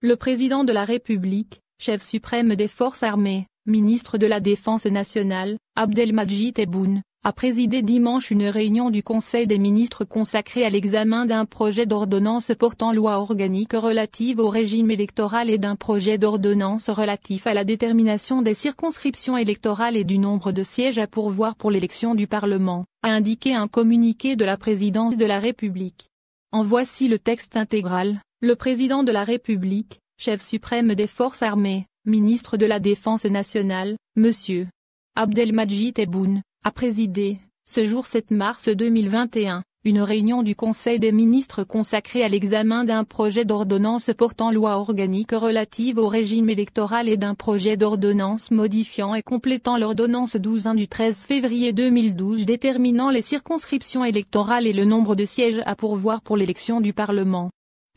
Le président de la République, chef suprême des forces armées, ministre de la Défense nationale, Abdelmadjid Tebboune, a présidé dimanche une réunion du Conseil des ministres consacrée à l'examen d'un projet d'ordonnance portant loi organique relative au régime électoral et d'un projet d'ordonnance relatif à la détermination des circonscriptions électorales et du nombre de sièges à pourvoir pour l'élection du Parlement, a indiqué un communiqué de la présidence de la République. En voici le texte intégral. Le président de la République, chef suprême des forces armées, ministre de la Défense nationale, M. Abdelmadjid Tebboune, a présidé, ce jour 7 mars 2021, une réunion du Conseil des ministres consacrée à l'examen d'un projet d'ordonnance portant loi organique relative au régime électoral et d'un projet d'ordonnance modifiant et complétant l'ordonnance 12-1 du 13 février 2012 déterminant les circonscriptions électorales et le nombre de sièges à pourvoir pour l'élection du Parlement.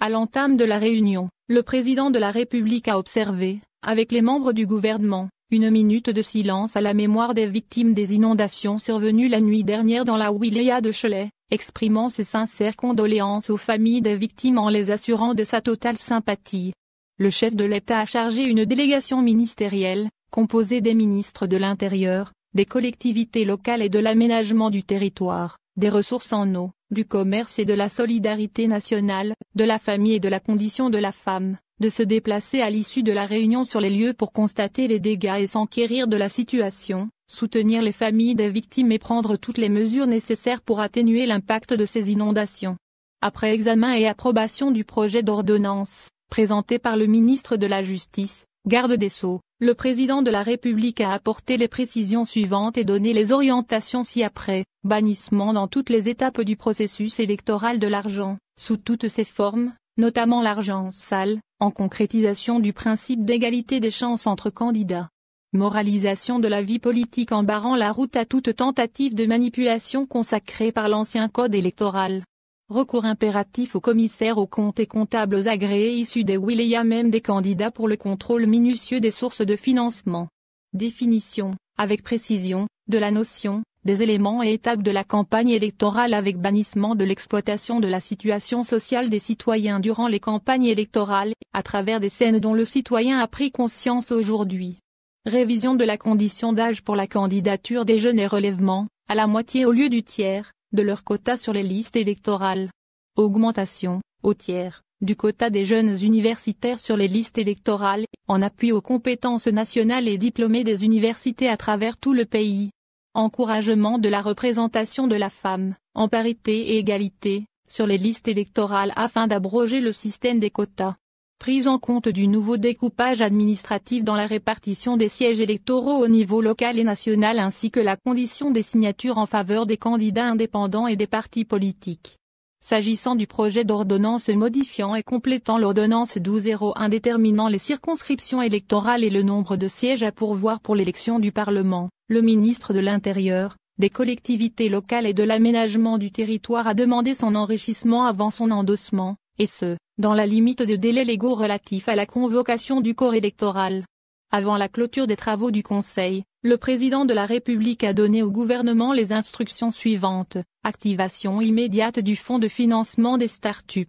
À l'entame de la réunion, le président de la République a observé, avec les membres du gouvernement, une minute de silence à la mémoire des victimes des inondations survenues la nuit dernière dans la wilaya de Cholet, exprimant ses sincères condoléances aux familles des victimes en les assurant de sa totale sympathie. Le chef de l'État a chargé une délégation ministérielle, composée des ministres de l'Intérieur, des collectivités locales et de l'aménagement du territoire, des ressources en eau, du commerce et de la solidarité nationale, de la famille et de la condition de la femme, de se déplacer à l'issue de la réunion sur les lieux pour constater les dégâts et s'enquérir de la situation, soutenir les familles des victimes et prendre toutes les mesures nécessaires pour atténuer l'impact de ces inondations. Après examen et approbation du projet d'ordonnance, présenté par le ministre de la Justice, garde des Sceaux, le président de la République a apporté les précisions suivantes et donné les orientations ci-après: bannissement dans toutes les étapes du processus électoral de l'argent, sous toutes ses formes, notamment l'argent sale, en concrétisation du principe d'égalité des chances entre candidats. Moralisation de la vie politique en barrant la route à toute tentative de manipulation consacrée par l'ancien code électoral. Recours impératif aux commissaires aux comptes et comptables agréés issus des wilayas même des candidats pour le contrôle minutieux des sources de financement. Définition, avec précision, de la notion, des éléments et étapes de la campagne électorale avec bannissement de l'exploitation de la situation sociale des citoyens durant les campagnes électorales, à travers des scènes dont le citoyen a pris conscience aujourd'hui. Révision de la condition d'âge pour la candidature des jeunes et relèvement, à la moitié au lieu du tiers, de leur quota sur les listes électorales. Augmentation, au tiers, du quota des jeunes universitaires sur les listes électorales, en appui aux compétences nationales et diplômés des universités à travers tout le pays. Encouragement de la représentation de la femme, en parité et égalité, sur les listes électorales afin d'abroger le système des quotas. Prise en compte du nouveau découpage administratif dans la répartition des sièges électoraux au niveau local et national ainsi que la condition des signatures en faveur des candidats indépendants et des partis politiques. S'agissant du projet d'ordonnance modifiant et complétant l'ordonnance 12-01 déterminant les circonscriptions électorales et le nombre de sièges à pourvoir pour l'élection du Parlement, le ministre de l'Intérieur, des collectivités locales et de l'aménagement du territoire a demandé son enrichissement avant son endossement, et ce, dans la limite de délais légaux relatifs à la convocation du corps électoral. Avant la clôture des travaux du Conseil, le président de la République a donné au gouvernement les instructions suivantes: activation immédiate du fonds de financement des start-up.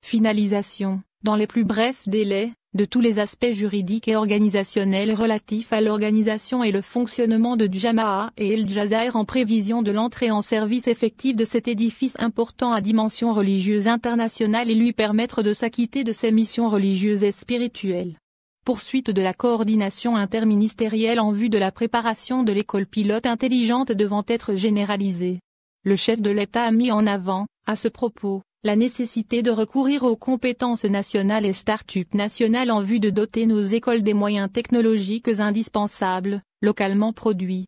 Finalisation, dans les plus brefs délais, de tous les aspects juridiques et organisationnels relatifs à l'organisation et le fonctionnement de Jamaa et El Jazair en prévision de l'entrée en service effective de cet édifice important à dimension religieuse internationale et lui permettre de s'acquitter de ses missions religieuses et spirituelles. Poursuite de la coordination interministérielle en vue de la préparation de l'école pilote intelligente devant être généralisée. Le chef de l'État a mis en avant, à ce propos, la nécessité de recourir aux compétences nationales et start-up nationales en vue de doter nos écoles des moyens technologiques indispensables, localement produits,